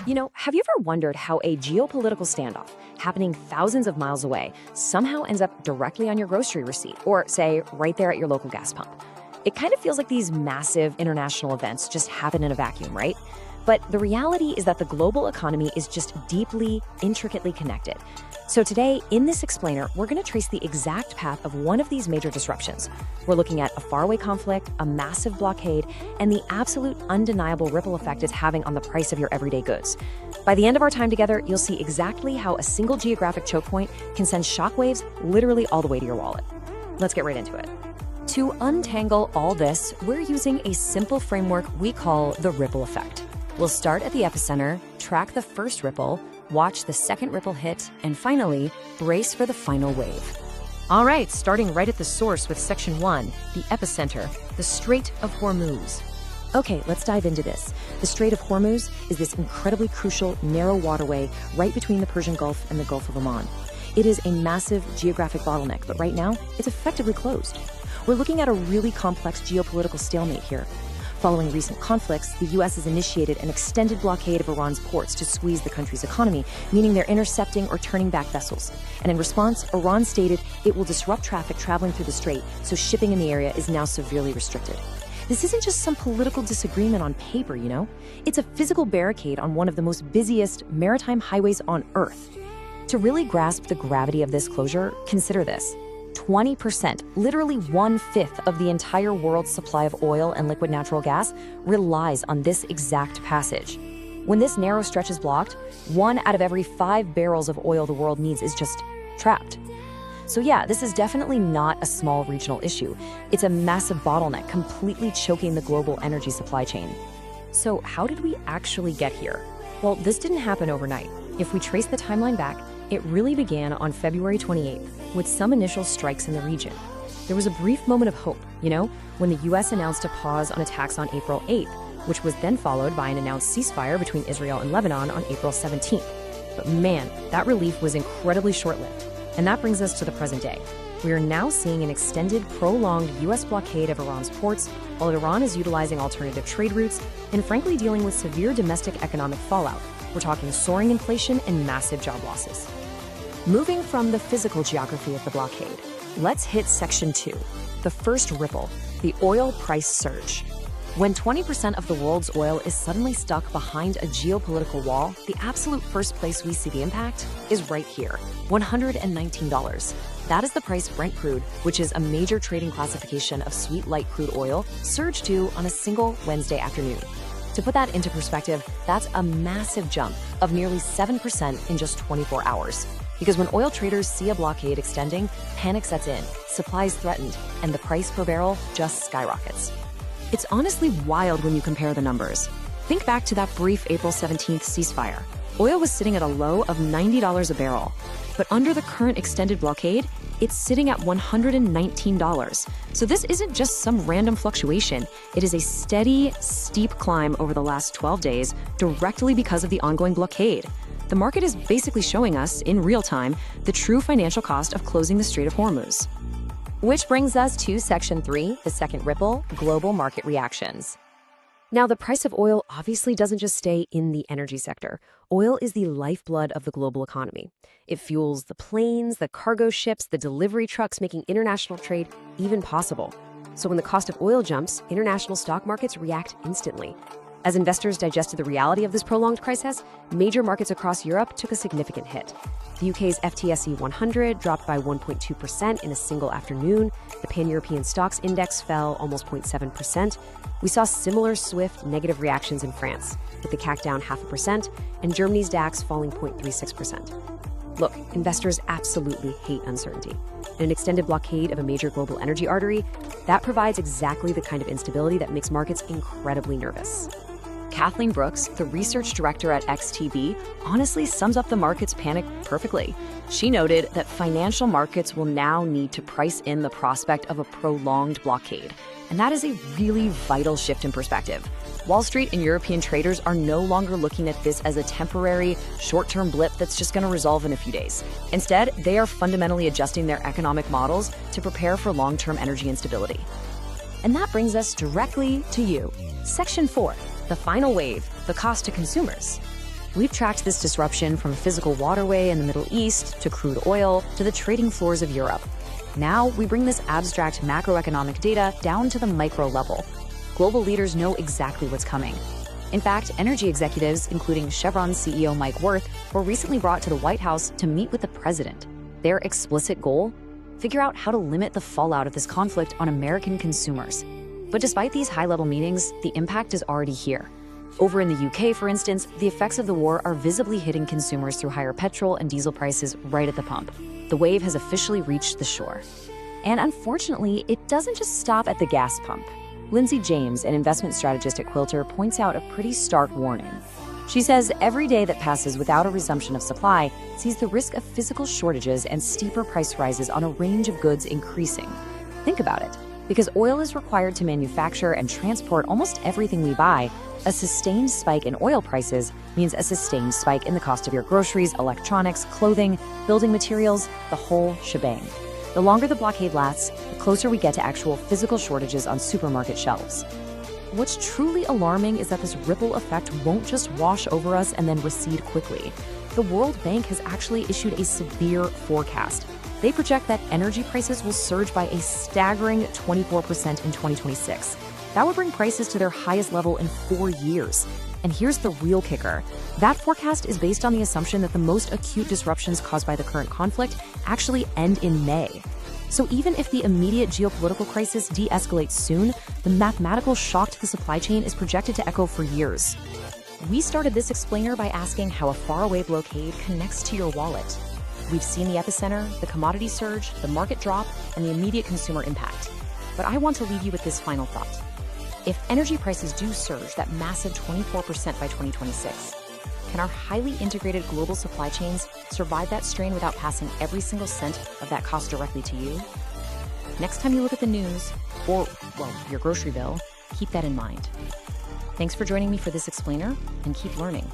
Have you ever wondered how a geopolitical standoff happening thousands of miles away somehow ends up directly on your grocery receipt or, say, right there at your local gas pump? It kind of feels like these massive international events just happen in a vacuum, right? But the reality is that the global economy is just deeply, intricately connected. So today, in this explainer, we're going to trace the exact path of one of these major disruptions. We're looking at a faraway conflict, a massive blockade, and the absolute undeniable ripple effect it's having on the price of your everyday goods. By the end of our time together, you'll see exactly how a single geographic choke point can send shockwaves literally all the way to your wallet. Let's get right into it. To untangle all this, we're using a simple framework we call the ripple effect. We'll start at the epicenter, track the first ripple, watch the second ripple hit, and finally, brace for the final wave. All right, starting right at the source with section 1, the epicenter, the Strait of Hormuz. Okay, let's dive into this. The Strait of Hormuz is this incredibly crucial, narrow waterway right between the Persian Gulf and the Gulf of Oman. It is a massive geographic bottleneck, but right now, it's effectively closed. We're looking at a really complex geopolitical stalemate here. Following recent conflicts, the U.S. has initiated an extended blockade of Iran's ports to squeeze the country's economy, meaning they're intercepting or turning back vessels. And in response, Iran stated it will disrupt traffic traveling through the strait, so shipping in the area is now severely restricted. This isn't just some political disagreement on paper, It's a physical barricade on one of the most busiest maritime highways on Earth. To really grasp the gravity of this closure, consider this. 20%, literally 1/5 of the entire world's supply of oil and liquid natural gas relies on this exact passage. When this narrow stretch is blocked, 1 out of every 5 barrels of oil the world needs is just trapped. So yeah, this is definitely not a small regional issue. It's a massive bottleneck completely choking the global energy supply chain. So how did we actually get here? Well, this didn't happen overnight. If we trace the timeline back, it really began on February 28th with some initial strikes in the region. There was a brief moment of hope, when the U.S. announced a pause on attacks on April 8th, which was then followed by an announced ceasefire between Israel and Lebanon on April 17th. But man, that relief was incredibly short-lived. And that brings us to the present day. We are now seeing an extended, prolonged U.S. blockade of Iran's ports, while Iran is utilizing alternative trade routes and frankly dealing with severe domestic economic fallout. We're talking soaring inflation and massive job losses. Moving from the physical geography of the blockade, let's hit section 2, the first ripple, the oil price surge. When 20% of the world's oil is suddenly stuck behind a geopolitical wall, the absolute first place we see the impact is right here, $119. That is the price Brent crude, which is a major trading classification of sweet light crude oil, surged to on a single Wednesday afternoon. To put that into perspective, that's a massive jump of nearly 7% in just 24 hours. Because when oil traders see a blockade extending, panic sets in, supplies threatened, and the price per barrel just skyrockets. It's honestly wild when you compare the numbers. Think back to that brief April 17th ceasefire. Oil was sitting at a low of $90 a barrel. But under the current extended blockade, it's sitting at $119. So this isn't just some random fluctuation. It is a steady, steep climb over the last 12 days directly because of the ongoing blockade. The market is basically showing us, in real time, the true financial cost of closing the Strait of Hormuz. Which brings us to section 3, the second ripple, global market reactions. Now, the price of oil obviously doesn't just stay in the energy sector. Oil is the lifeblood of the global economy. It fuels the planes, the cargo ships, the delivery trucks, making international trade even possible. So when the cost of oil jumps, international stock markets react instantly. As investors digested the reality of this prolonged crisis, major markets across Europe took a significant hit. The UK's FTSE 100 dropped by 1.2% in a single afternoon. The Pan-European Stocks Index fell almost 0.7%. We saw similar swift negative reactions in France, with the CAC down 0.5% and Germany's DAX falling 0.36%. Look, investors absolutely hate uncertainty. And an extended blockade of a major global energy artery, that provides exactly the kind of instability that makes markets incredibly nervous. Kathleen Brooks, the research director at XTB, honestly sums up the market's panic perfectly. She noted that financial markets will now need to price in the prospect of a prolonged blockade. And that is a really vital shift in perspective. Wall Street and European traders are no longer looking at this as a temporary, short-term blip that's just going to resolve in a few days. Instead, they are fundamentally adjusting their economic models to prepare for long-term energy instability. And that brings us directly to you. Section 4. The final wave, the cost to consumers. We've tracked this disruption from a physical waterway in the Middle East to crude oil to the trading floors of Europe. Now, we bring this abstract macroeconomic data down to the micro level. Global leaders know exactly what's coming. In fact, energy executives, including Chevron's CEO Mike Wirth, were recently brought to the White House to meet with the president. Their explicit goal? Figure out how to limit the fallout of this conflict on American consumers. But despite these high-level meetings, the impact is already here. Over in the UK, for instance, the effects of the war are visibly hitting consumers through higher petrol and diesel prices right at the pump. The wave has officially reached the shore. And unfortunately, it doesn't just stop at the gas pump. Lindsay James, an investment strategist at Quilter, points out a pretty stark warning. She says every day that passes without a resumption of supply sees the risk of physical shortages and steeper price rises on a range of goods increasing. Think about it. Because oil is required to manufacture and transport almost everything we buy, a sustained spike in oil prices means a sustained spike in the cost of your groceries, electronics, clothing, building materials, the whole shebang. The longer the blockade lasts, the closer we get to actual physical shortages on supermarket shelves. What's truly alarming is that this ripple effect won't just wash over us and then recede quickly. The World Bank has actually issued a severe forecast. They project that energy prices will surge by a staggering 24% in 2026. That would bring prices to their highest level in 4 years. And here's the real kicker. That forecast is based on the assumption that the most acute disruptions caused by the current conflict actually end in May. So even if the immediate geopolitical crisis de-escalates soon, the mathematical shock to the supply chain is projected to echo for years. We started this explainer by asking how a faraway blockade connects to your wallet. We've seen the epicenter, the commodity surge, the market drop, and the immediate consumer impact. But I want to leave you with this final thought. If energy prices do surge that massive 24% by 2026, can our highly integrated global supply chains survive that strain without passing every single cent of that cost directly to you? Next time you look at the news, or, well, your grocery bill, keep that in mind. Thanks for joining me for this explainer, and keep learning.